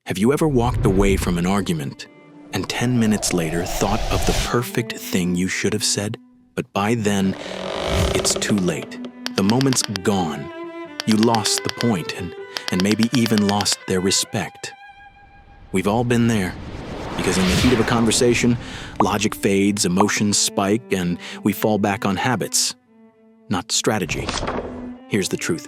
Have you ever walked away from an argument and 10 minutes later thought of the perfect thing you should have said? But by then, it's too late. The moment's gone. You lost the point and maybe even lost their respect. We've all been there, because in the heat of a conversation, logic fades, emotions spike, and we fall back on habits, not strategy. Here's the truth.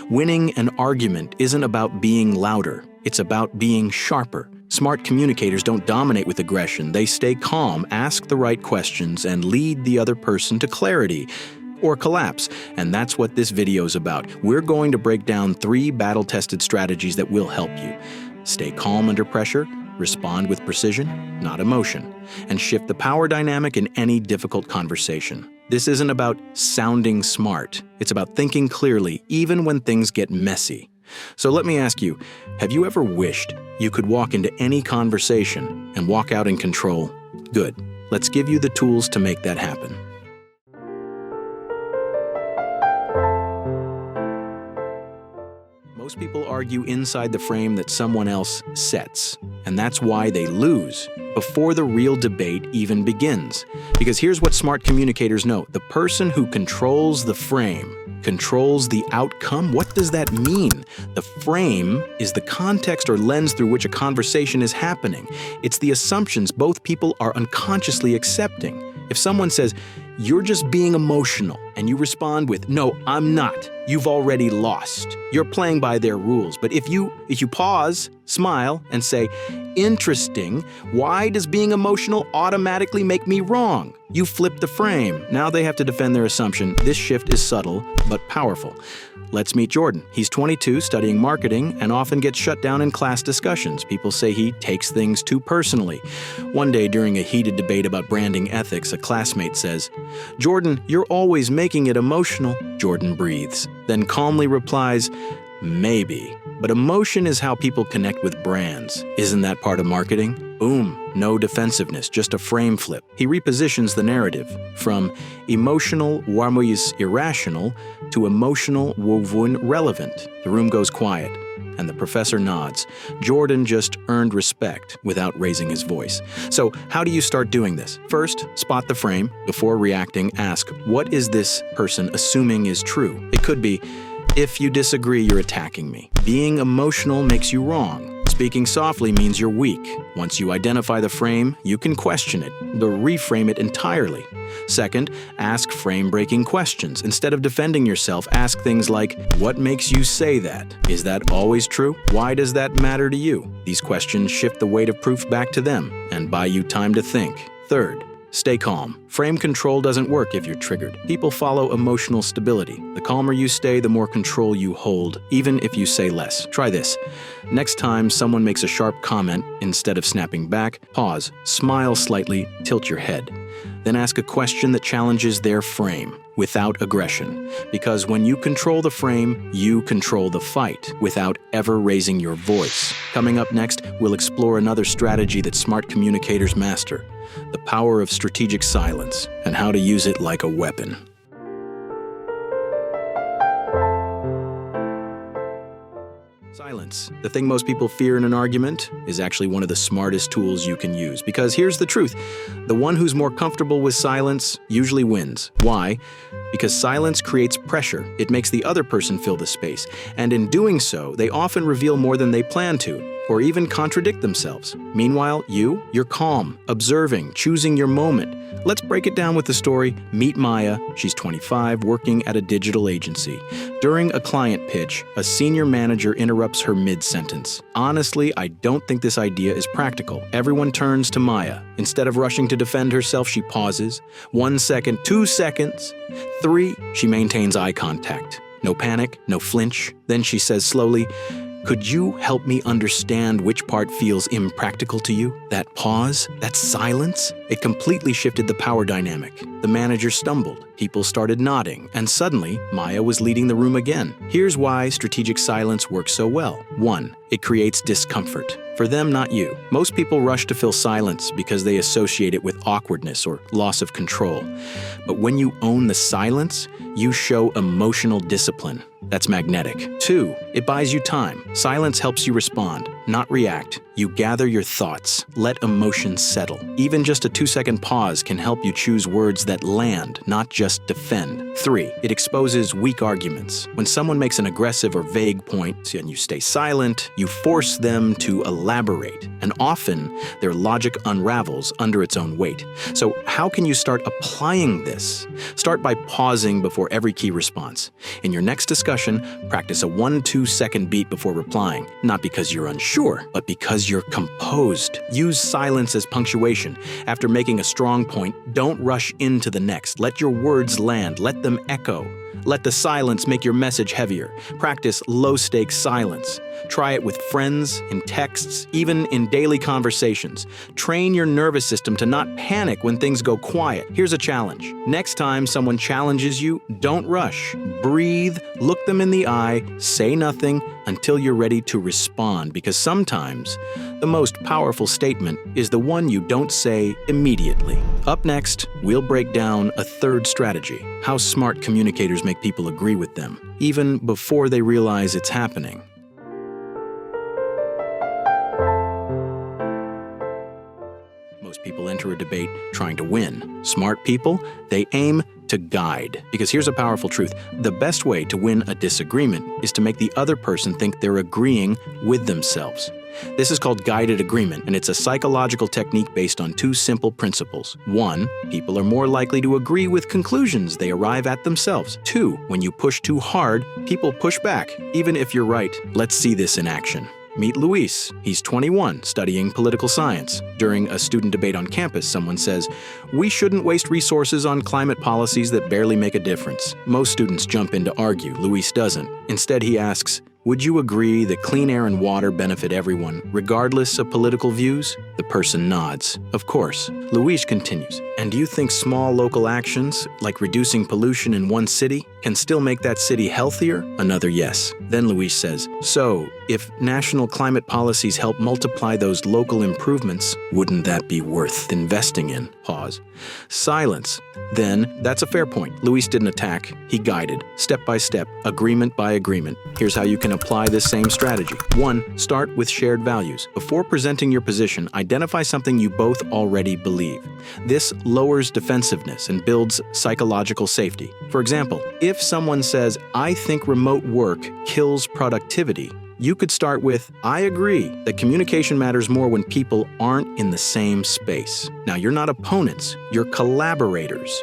Winning an argument isn't about being louder. It's about being sharper. Smart communicators don't dominate with aggression. They stay calm, ask the right questions, and lead the other person to clarity or collapse. And that's what this video is about. We're going to break down 3 battle-tested strategies that will help you. Stay calm under pressure, respond with precision, not emotion, and shift the power dynamic in any difficult conversation. This isn't about sounding smart. It's about thinking clearly, even when things get messy. So let me ask you, have you ever wished you could walk into any conversation and walk out in control? Good. Let's give you the tools to make that happen. Most people argue inside the frame that someone else sets, and that's why they lose before the real debate even begins. Because here's what smart communicators know. The person who controls the frame controls the outcome. What does that mean? The frame is the context or lens through which a conversation is happening. It's the assumptions both people are unconsciously accepting. If someone says, "You're just being emotional," and you respond with, "No, I'm not," you've already lost. You're playing by their rules. But if you pause, smile, and say, "Interesting, why does being emotional automatically make me wrong?" You flip the frame. Now they have to defend their assumption. This shift is subtle, but powerful. Let's meet Jordan. He's 22, studying marketing, and often gets shut down in class discussions. People say he takes things too personally. One day, during a heated debate about branding ethics, a classmate says, "Jordan, you're always making it emotional." Jordan breathes, then calmly replies, "Maybe. But emotion is how people connect with brands. Isn't that part of marketing?" Boom. No defensiveness, just a frame flip. He repositions the narrative from emotional warmois irrational to emotional wovun relevant. The room goes quiet, and the professor nods. Jordan just earned respect without raising his voice. So how do you start doing this? First, spot the frame. Before reacting, ask, what is this person assuming is true? It could be, "If you disagree, you're attacking me." Being emotional makes you wrong. Speaking softly means you're weak. Once you identify the frame, you can question it, or reframe it entirely. Second, ask frame-breaking questions. Instead of defending yourself, ask things like, "What makes you say that? Is that always true? Why does that matter to you?" These questions shift the weight of proof back to them and buy you time to think. Third, stay calm. Frame control doesn't work if you're triggered. People follow emotional stability. The calmer you stay, the more control you hold, even if you say less. Try this. Next time someone makes a sharp comment, instead of snapping back, pause, smile slightly, tilt your head. Then ask a question that challenges their frame without aggression. Because when you control the frame, you control the fight without ever raising your voice. Coming up next, we'll explore another strategy that smart communicators master: the power of strategic silence and how to use it like a weapon. Silence, the thing most people fear in an argument, is actually one of the smartest tools you can use. Because here's the truth. The one who's more comfortable with silence usually wins. Why? Because silence creates pressure. It makes the other person fill the space. And in doing so, they often reveal more than they plan to, or even contradict themselves. Meanwhile, you're calm, observing, choosing your moment. Let's break it down with the story. Meet Maya. She's 25, working at a digital agency. During a client pitch, a senior manager interrupts her mid-sentence. "Honestly, I don't think this idea is practical." Everyone turns to Maya. Instead of rushing to defend herself, she pauses. 1 second, 2 seconds, 3. She maintains eye contact. No panic, no flinch. Then she says slowly, "Could you help me understand which part feels impractical to you?" That pause, that silence, it completely shifted the power dynamic. The manager stumbled, people started nodding, and suddenly, Maya was leading the room again. Here's why strategic silence works so well. 1. It creates discomfort. For them, not you. Most people rush to fill silence because they associate it with awkwardness or loss of control. But when you own the silence, you show emotional discipline. That's magnetic. 2, it buys you time. Silence helps you respond, not react. You gather your thoughts, let emotions settle. Even just a 2-second pause can help you choose words that land, not just defend. 3, it exposes weak arguments. When someone makes an aggressive or vague point and you stay silent, you force them to elaborate. And often, their logic unravels under its own weight. So how can you start applying this? Start by pausing before every key response. In your next discussion, practice a 1-2 second beat before replying, not because you're unsure, but because you're composed. Use silence as punctuation. After making a strong point, don't rush into the next. Let your words land. Let them echo. Let the silence make your message heavier. Practice low-stakes silence. Try it with friends, in texts, even in daily conversations. Train your nervous system to not panic when things go quiet. Here's a challenge. Next time someone challenges you, don't rush. Breathe, look them in the eye, say nothing until you're ready to respond, because sometimes the most powerful statement is the one you don't say immediately. Up next, we'll break down a third strategy: how smart communicators make people agree with them, even before they realize it's happening. Most people enter a debate trying to win. Smart people, they aim to guide. Because here's a powerful truth: the best way to win a disagreement is to make the other person think they're agreeing with themselves. This is called guided agreement, and it's a psychological technique based on 2 simple principles. 1, people are more likely to agree with conclusions they arrive at themselves. 2, when you push too hard, people push back, even if you're right. Let's see this in action. Meet Luis. He's 21, studying political science. During a student debate on campus, someone says, "We shouldn't waste resources on climate policies that barely make a difference." Most students jump in to argue. Luis doesn't. Instead, he asks, "Would you agree that clean air and water benefit everyone, regardless of political views?" The person nods. Of course. Luis continues, "And do you think small local actions, like reducing pollution in one city, can still make that city healthier?" Another yes. Then Luis says, "So, if national climate policies help multiply those local improvements, wouldn't that be worth investing in?" Pause. Silence. Then, that's a fair point. Luis didn't attack. He guided, step by step, agreement by agreement. Here's how you can apply this same strategy. 1, start with shared values. Before presenting your position, identify something you both already believe. This lowers defensiveness and builds psychological safety. For example, if someone says, "I think remote work kills productivity," you could start with, "I agree that communication matters more when people aren't in the same space." Now, you're not opponents, you're collaborators.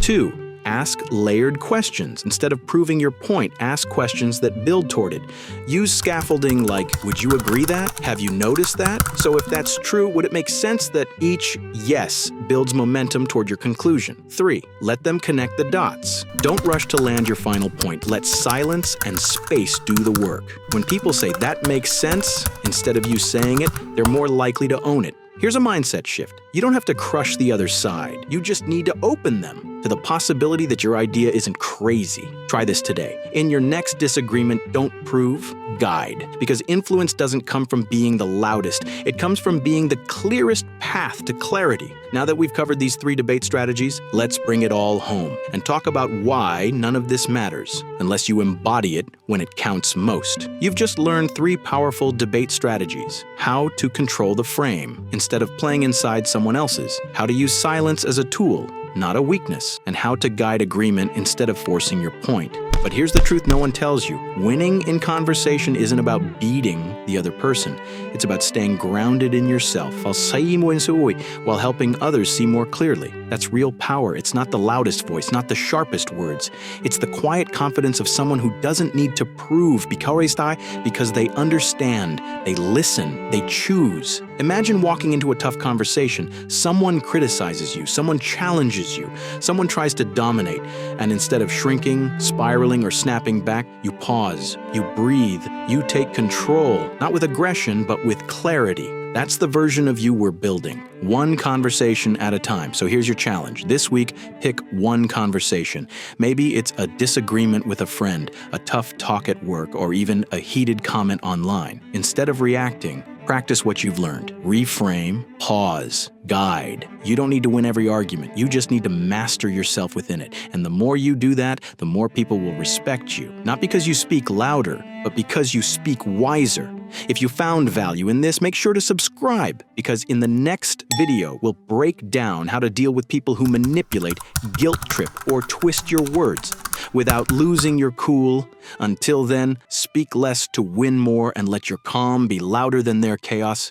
2, ask layered questions. Instead of proving your point, ask questions that build toward it. Use scaffolding like, "Would you agree that? Have you noticed that? So if that's true, would it make sense that?" Each yes builds momentum toward your conclusion. 3, let them connect the dots. Don't rush to land your final point. Let silence and space do the work. When people say, "That makes sense," instead of you saying it, they're more likely to own it. Here's a mindset shift. You don't have to crush the other side. You just need to open them to the possibility that your idea isn't crazy. Try this today. In your next disagreement, don't prove, guide. Because influence doesn't come from being the loudest. It comes from being the clearest path to clarity. Now that we've covered these 3 debate strategies, let's bring it all home and talk about why none of this matters unless you embody it when it counts most. You've just learned 3 powerful debate strategies: how to control the frame instead of playing inside someone else's, how to use silence as a tool, not a weakness, and how to guide agreement instead of forcing your point. But here's the truth no one tells you. Winning in conversation isn't about beating the other person. It's about staying grounded in yourself while helping others see more clearly. That's real power. It's not the loudest voice, not the sharpest words. It's the quiet confidence of someone who doesn't need to prove because they understand, they listen, they choose. Imagine walking into a tough conversation. Someone criticizes you, someone challenges you, someone tries to dominate, and instead of shrinking, spiraling, or snapping back, you pause, you breathe, you take control, not with aggression, but with clarity. That's the version of you we're building, one conversation at a time. So here's your challenge. This week, pick one conversation. Maybe it's a disagreement with a friend, a tough talk at work, or even a heated comment online. Instead of reacting, practice what you've learned. Reframe, pause, guide. You don't need to win every argument. You just need to master yourself within it. And the more you do that, the more people will respect you. Not because you speak louder, but because you speak wiser. If you found value in this, make sure to subscribe, because in the next video, we'll break down how to deal with people who manipulate, guilt trip, or twist your words without losing your cool. Until then, speak less to win more and let your calm be louder than their chaos.